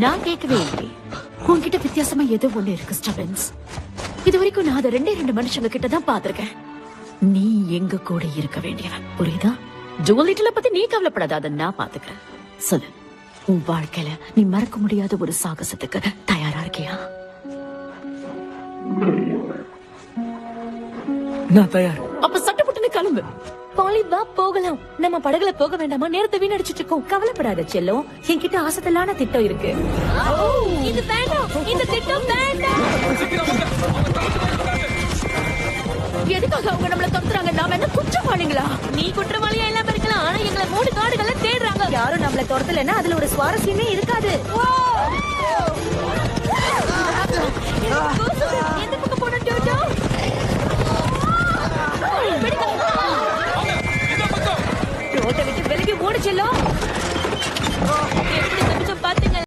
நான் கேட்கவே இல்லை. உன்கிட்ட வித்தியாசமா ஏதோ ஒண்ணு இருக்கு ஸ்டெபன்ஸ். இது வரைக்கும் நான் அதை 2 மனுஷங்க கிட்ட தான் பாத்திருக்கேன். நீ எங்க கூட இருக்க வேண்டியவன், புரியுதா? ஜூலிட்டில பத்தி நீ கவலைப்படாத, அதை நான் பாத்துக்கிறேன். சொல்லு, உன் வாழ்க்கையில நீ மறக்க முடியாத ஒரு சாகசத்துக்கு தயாரா இருக்கியா? நான் தயார். அப்ப சட்டப்பட்டு கிளம்பு. பாலி, வா போகலாம். நம்ம படகுல போக வேண்டாமா? நேரத்தை வீணடிச்சிட்டு இருக்கோம். கவலைப்படாத செல்லம், என்கிட்ட ஆசத்தலான திட்டம் இருக்கு. இது வேண்டாம், இந்த திட்டம் வேண்டாம். எதுக்காக அவங்க நம்மள துரத்துறாங்க? நாம என்ன குற்றவாளிகளா? நீ குற்றவாளியா எல்லாம் இருக்கலாம், ஆனா எங்களை 3 காடுகளை தேடுறாங்க. யாரும் நம்மள துரத்தலன்னா அதுல ஒரு சுவாரஸ்யமே இருக்காது. எந்த பக்கம் போன டோட்டோ? ரோட்டை விட்டு விலகி ஓடு செல்லம்.